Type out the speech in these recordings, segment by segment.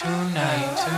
tonight.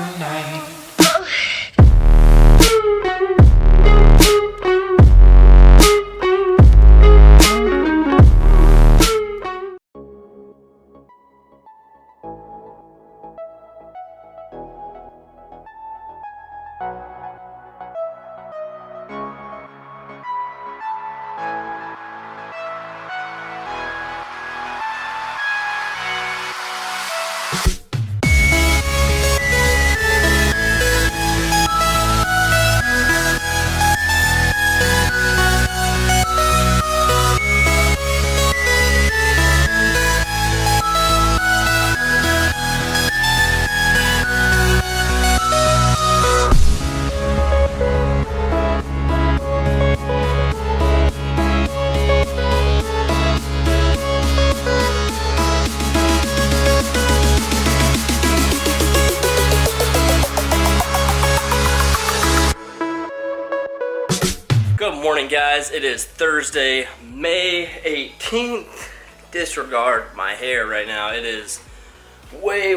Good morning, guys. It is Thursday, May 18th. Disregard my hair right now. It is way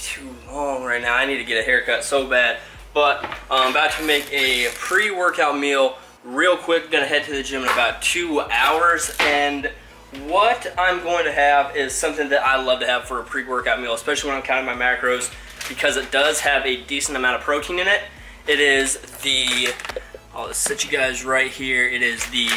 too long right now. I need to get a haircut so bad. But I'm about to make a pre-workout meal real quick. Gonna head to the gym in about 2 hours. And what I'm going to have is something that I love to have for a pre-workout meal, especially when I'm counting my macros, because it does have a decent amount of protein in it. It is the, I'll set you guys right here. It is the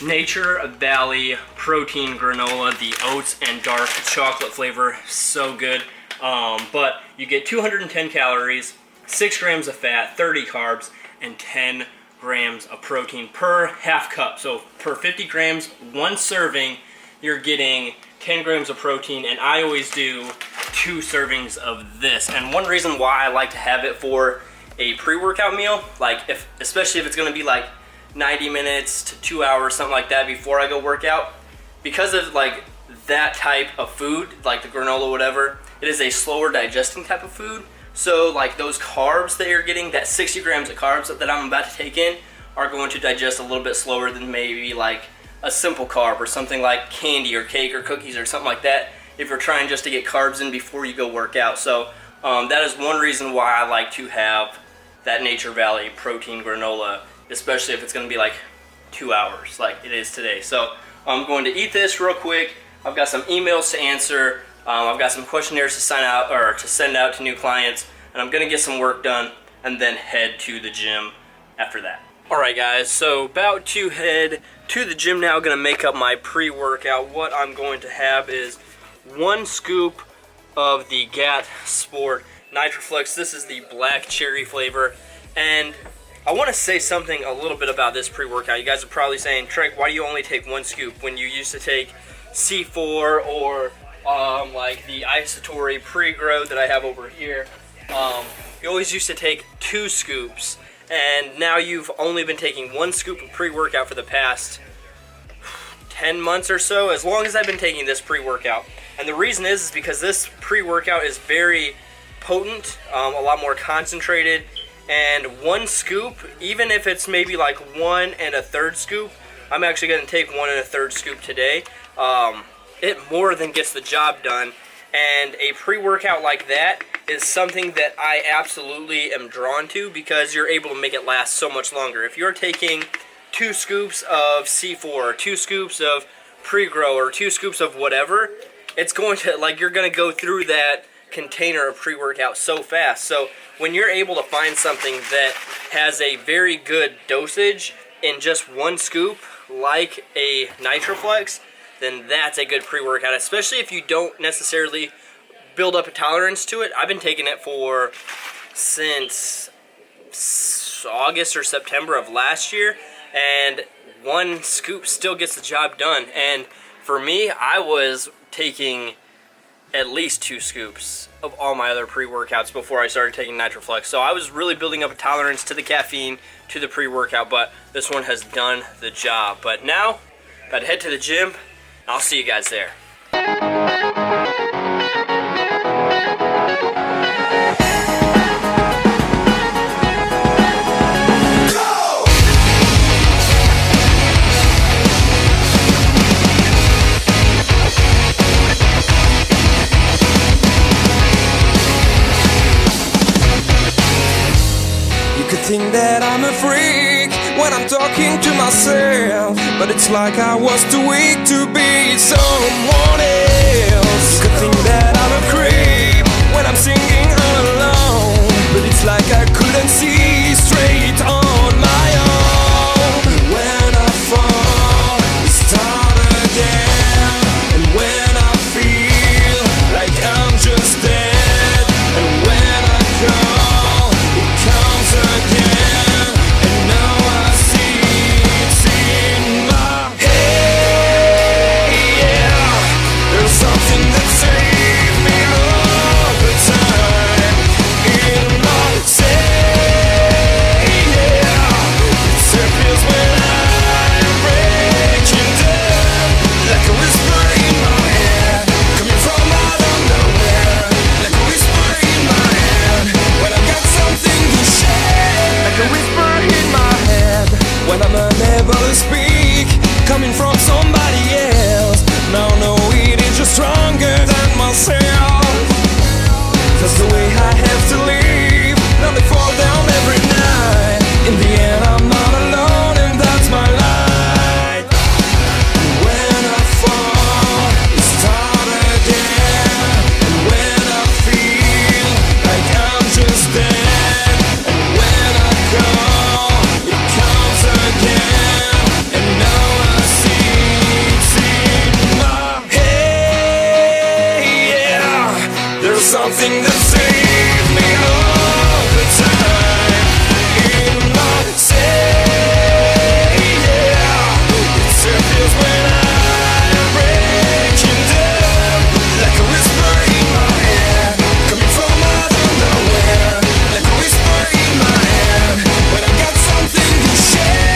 Nature Valley Protein Granola, the oats and dark chocolate flavor. So good. But you get 210 calories, 6 grams of fat, 30 carbs, and 10 grams of protein per half cup. So per 50 grams, one serving, you're getting 10 grams of protein, and I always do 2 servings of this. And one reason why I like to have it for a pre-workout meal, like especially if it's gonna be like 90 minutes to 2 hours, something like that before I go work out, because of like that type of food, like the granola, whatever, it is a slower digesting type of food. So like those carbs that you're getting, that 60 grams of carbs that I'm about to take in, are going to digest a little bit slower than maybe like a simple carb or something like candy or cake or cookies or something like that, if you're trying just to get carbs in before you go work out. So that is one reason why I like to have that Nature Valley protein granola, especially if it's going to be like 2 hours like it is today. So I'm going to eat this real quick. I've got some emails to answer. I've got some questionnaires to sign out or to send out to new clients, and I'm going to get some work done and then head to the gym after that. Alright guys, so about to head to the gym now. Going to make up my pre-workout. What I'm going to have is 1 scoop of the GAT Sport Nitroflex. This is the black cherry flavor, and I want to say something a little bit about this pre-workout. You guys are probably saying, Tregg, why do you only take 1 scoop when you used to take C4 or like the Isotori Pre-Grow that I have over here? You always used to take 2 scoops, and now you've only been taking 1 scoop of pre-workout for the past 10 months or so, as long as I've been taking this pre-workout. And the reason is because this pre-workout is very potent, a lot more concentrated, and 1 scoop, even if it's maybe like 1 1/3 scoop, I'm actually going to take 1 1/3 scoop today. It more than gets the job done, and a pre-workout like that is something that I absolutely am drawn to, because you're able to make it last so much longer. If you're taking 2 scoops of C4 or 2 scoops of Pre-Grow or 2 scoops of whatever, it's going to, like, you're going to go through that container of pre-workout so fast. So when you're able to find something that has a very good dosage in just 1 scoop, like a Nitroflex, then that's a good pre-workout, especially if you don't necessarily build up a tolerance to it. I've been taking it since August or September of last year, and 1 scoop still gets the job done. And for me, I was taking at least 2 scoops of all my other pre-workouts before I started taking Nitroflex. So I was really building up a tolerance to the caffeine, to the pre-workout, but this one has done the job. But now, about to head to the gym. I'll see you guys there. think that I'm a freak when I'm talking to myself, but it's like I was too weak to be someone else. You could think that I'm a creep when I'm singing all alone, but it's like I couldn't see straight on my own. When I fall, I start again, and when I feel like I'm just dead, and when I call, it comes again, and now I see it's in my head. Yeah, there's something that saves me all the time in my say. Yeah, it circles when I'm breaking down, like a whisper in my head, coming from out of nowhere, like a whisper in my head, when I've got something to share, like a whisper in my head, when I'm unable to speak, coming from somebody else. Now I know it is just stronger than myself. That's the way I have to live. Now they fall down every night. In the end I'm not alone, and that's my light. When I fall, I start again, and when I feel like I'm just dead, and when I call, it comes again, and now I see it's in my head. Yeah, there's something that saves me all the time in my say. Yeah, it circles when I'm breaking down, like a whisper in my head, coming from out of nowhere, like a whisper in my head, when I got something to share.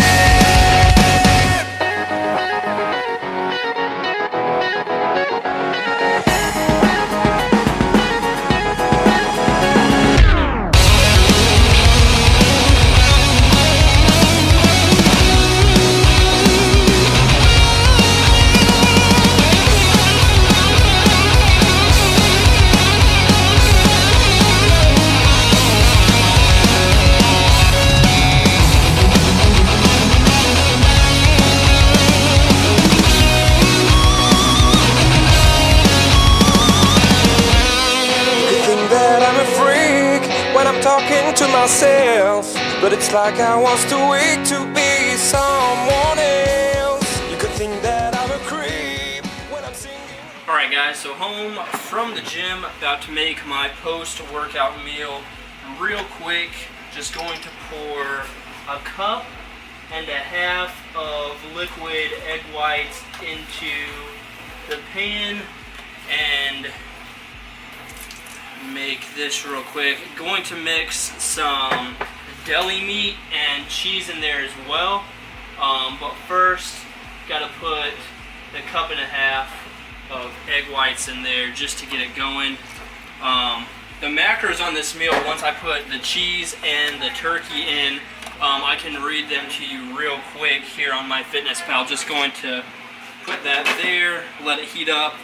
You think that I'm a freak when I'm talking to myself, but it's like I was too weak to be someone else. You could think that I'm a creep when I'm singing. Alright guys, so home from the gym, about to make my post-workout meal real quick. Just going to pour a cup and a half of liquid egg whites into the pan and make this real quick. Going to mix some deli meat and cheese in there as well. But first, gotta put the cup and a half of egg whites in there just to get it going. The macros on this meal, once I put the cheese and the turkey in, I can read them to you real quick here on MyFitnessPal. Just going to put that there, let it heat up,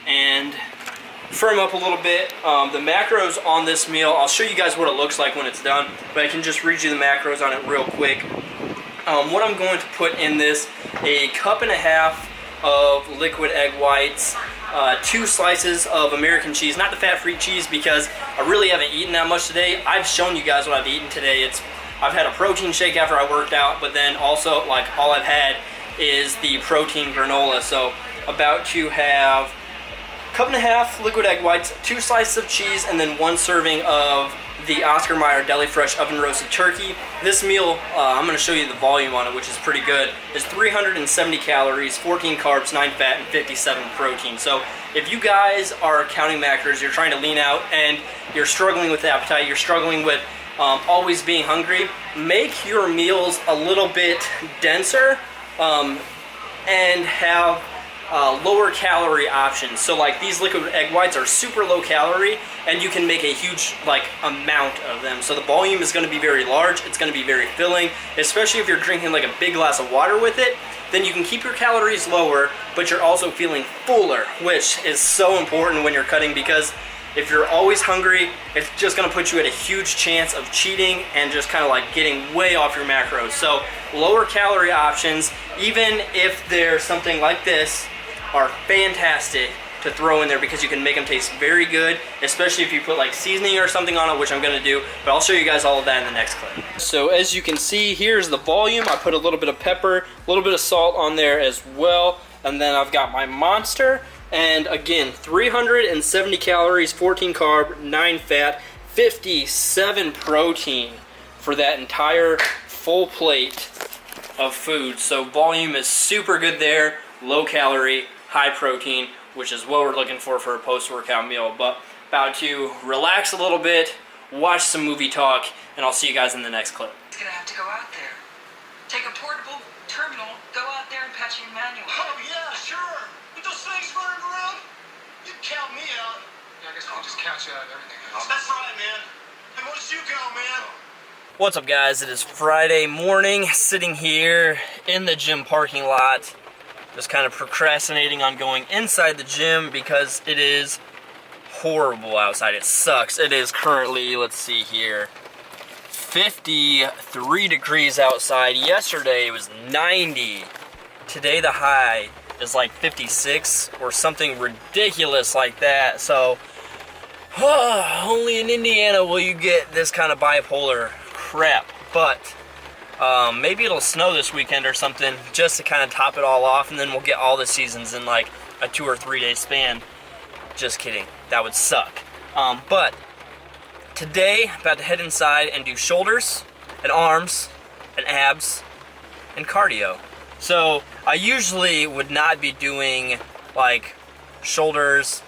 and firm up a little bit. The macros on this meal, I'll show you guys what it looks like when it's done, but I can just read you the macros on it real quick. What I'm going to put in this, a cup and a half of liquid egg whites, 2 slices of American cheese, not the fat-free cheese because I really haven't eaten that much today. I've shown you guys what I've eaten today. I've had a protein shake after I worked out, but then also like all I've had is the protein granola. So about to have a cup and a half liquid egg whites, 2 slices of cheese, and then 1 serving of the Oscar Mayer Deli Fresh oven roasted turkey. This meal, I'm going to show you the volume on it, which is pretty good. It's 370 calories, 14 carbs, 9 fat, and 57 protein. So if you guys are counting macros, you're trying to lean out, and you're struggling with appetite, you're struggling with always being hungry, make your meals a little bit denser and have lower calorie options. So like these liquid egg whites are super low calorie, and you can make a huge amount of them. So the volume is going to be very large. It's going to be very filling, especially if you're drinking like a big glass of water with it. Then you can keep your calories lower, but you're also feeling fuller, which is so important when you're cutting, because if you're always hungry, it's just gonna put you at a huge chance of cheating and just kind of like getting way off your macros. So lower calorie options, even if they're something like this, are fantastic to throw in there because you can make them taste very good, especially if you put like seasoning or something on it, which I'm gonna do, but I'll show you guys all of that in the next clip. So as you can see, here's the volume. I put a little bit of pepper, a little bit of salt on there as well, and then I've got my Monster, and again, 370 calories, 14 carb, 9 fat, 57 protein for that entire full plate of food. So volume is super good there, low calorie, high protein, which is what we're looking for a post-workout meal. But about to relax a little bit, watch some movie talk, and I'll see you guys in the next clip. It's gonna have to go out there. Take a portable terminal, go out there and patch in manual. Oh yeah, sure. With those things running around, you count me out. Yeah, I guess I'll just count you out of everything else. That's right, man. Hey, what did you count, man? What's up, guys? It is Friday morning, sitting here in the gym parking lot, just kind of procrastinating on going inside the gym because it is horrible outside. It sucks. It is currently, let's see here, 53 degrees outside. Yesterday it was 90. Today the high is like 56 or something ridiculous like that. So only in Indiana will you get this kind of bipolar crap. But maybe it'll snow this weekend or something just to kind of top it all off, and then we'll get all the seasons in like a 2 or 3 day span. Just kidding. That would suck. But today, about to head inside and do shoulders and arms and abs and cardio. So I usually would not be doing like shoulders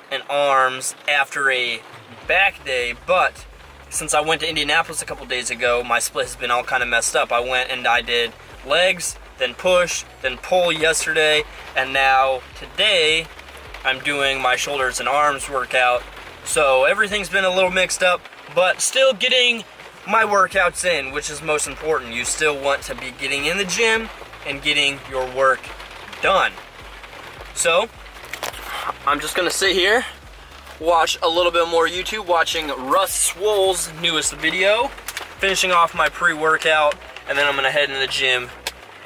and arms after a back day, but since I went to Indianapolis a couple days ago, my split has been all kind of messed up. I went and I did legs, then push, then pull yesterday, and now today I'm doing my shoulders and arms workout. So everything's been a little mixed up, but still getting my workouts in, which is most important. You still want to be getting in the gym and getting your work done. So I'm just gonna sit here, watch a little bit more YouTube, watching Russ Swole's newest video, finishing off my pre-workout, and then I'm gonna head into the gym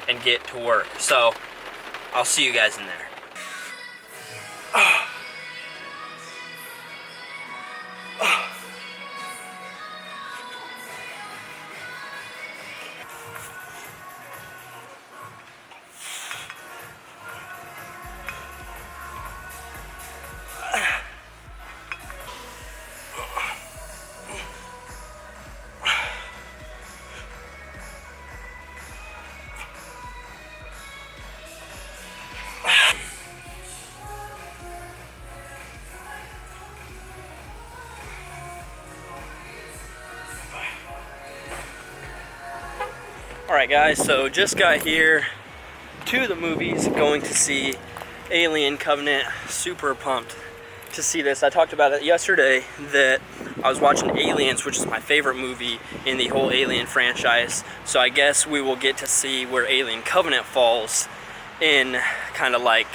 and get to work. So I'll see you guys in there. Alright guys, so just got here to the movies, going to see Alien Covenant. Super pumped to see this. I talked about it yesterday that I was watching Aliens, which is my favorite movie in the whole Alien franchise. So I guess we will get to see where Alien Covenant falls in kind of like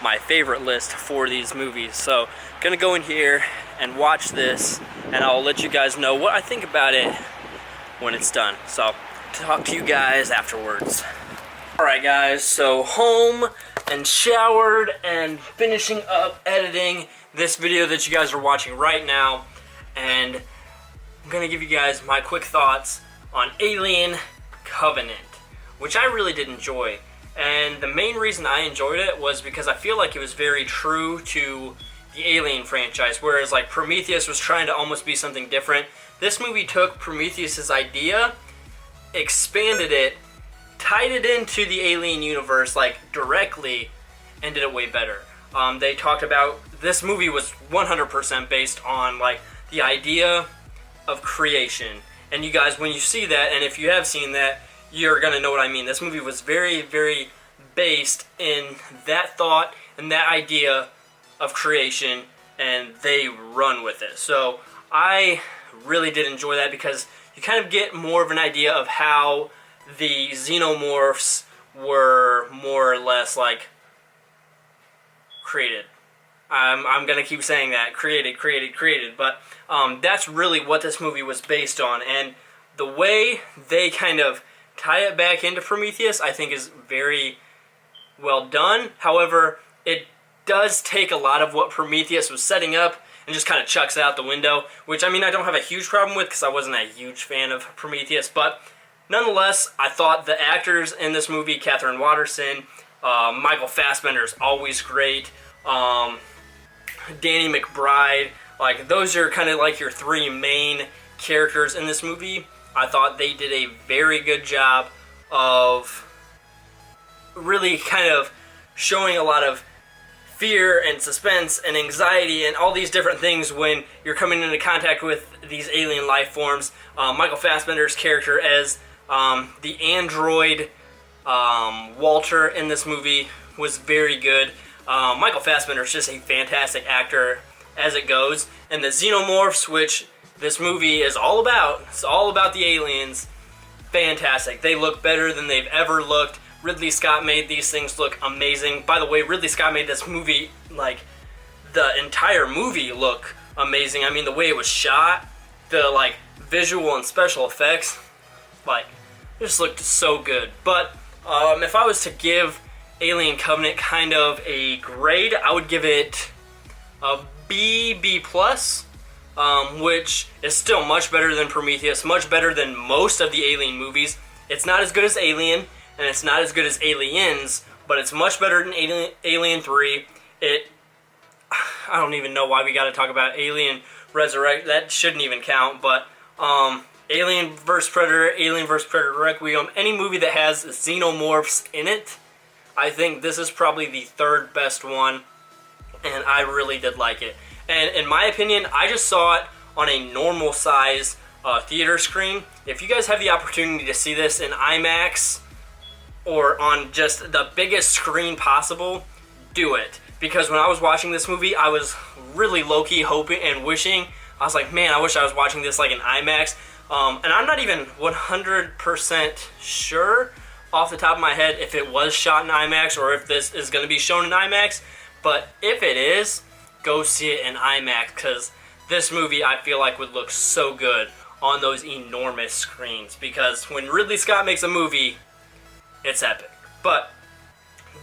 my favorite list for these movies. So gonna go in here and watch this, and I'll let you guys know what I think about it when it's done. So talk to you guys afterwards. Alright guys, so home and showered and finishing up editing this video that you guys are watching right now, and I'm gonna give you guys my quick thoughts on Alien Covenant, which I really did enjoy. And the main reason I enjoyed it was because I feel like it was very true to the Alien franchise, whereas like Prometheus was trying to almost be something different. This movie took Prometheus's idea, expanded it, tied it into the Alien universe like directly, and did it way better. They talked about this movie was 100% based on like the idea of creation, and you guys, when you see that, and if you have seen that, you're gonna know what I mean. This movie was very, very based in that thought and that idea of creation, and they run with it. So I really did enjoy that because you kind of get more of an idea of how the xenomorphs were more or less like created. I'm gonna keep saying that. Created. But that's really what this movie was based on, and the way they kind of tie it back into Prometheus, I think, is very well done. However, it does take a lot of what Prometheus was setting up and just kind of chucks it out the window, which, I mean, I don't have a huge problem with because I wasn't a huge fan of Prometheus, but nonetheless, I thought the actors in this movie, Catherine Watterson, Michael Fassbender is always great, Danny McBride, like, those are kind of like your three main characters in this movie. I thought they did a very good job of really kind of showing a lot of fear and suspense and anxiety and all these different things when you're coming into contact with these alien life forms. Michael Fassbender's character as the android Walter in this movie was very good. Michael Fassbender is just a fantastic actor as it goes. And the xenomorphs, which this movie is all about, it's all about the aliens, fantastic. They look better than they've ever looked. Ridley Scott made these things look amazing. By the way, Ridley Scott made this movie, like, the entire movie look amazing. I mean, the way it was shot, the, like, visual and special effects, like, it just looked so good. But if I was to give Alien Covenant kind of a grade, I would give it a B+, which is still much better than Prometheus, much better than most of the Alien movies. It's not as good as Alien, and it's not as good as Aliens, but it's much better than Alien 3. I don't even know why we gotta talk about Alien Resurrect. That shouldn't even count, but Alien vs. Predator, Alien vs. Predator Requiem, any movie that has xenomorphs in it, I think this is probably the third best one, and I really did like it. And in my opinion, I just saw it on a normal size theater screen. If you guys have the opportunity to see this in IMAX or on just the biggest screen possible, do it. Because when I was watching this movie, I was really low-key hoping and wishing, I was like, man, I wish I was watching this like in IMAX. And I'm not even 100% sure off the top of my head if it was shot in IMAX or if this is going to be shown in IMAX. But if it is, go see it in IMAX, because this movie I feel like would look so good on those enormous screens. Because when Ridley Scott makes a movie, it's epic. But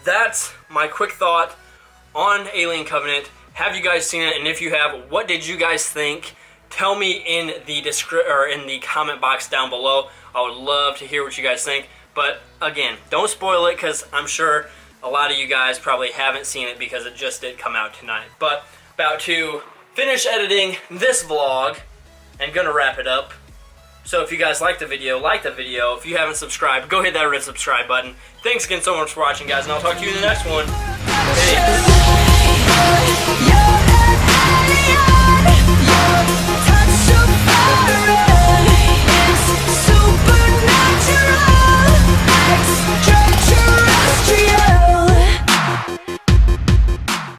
that's my quick thought on Alien Covenant. Have you guys seen it? And if you have, what did you guys think? Tell me in the comment box down below. I would love to hear what you guys think. But again, don't spoil it, because I'm sure a lot of you guys probably haven't seen it because it just did come out tonight. But about to finish editing this vlog and gonna wrap it up. So if you guys like the video, like the video. If you haven't subscribed, go hit that red subscribe button. Thanks again so much for watching, guys, and I'll talk to you in the next one. Peace.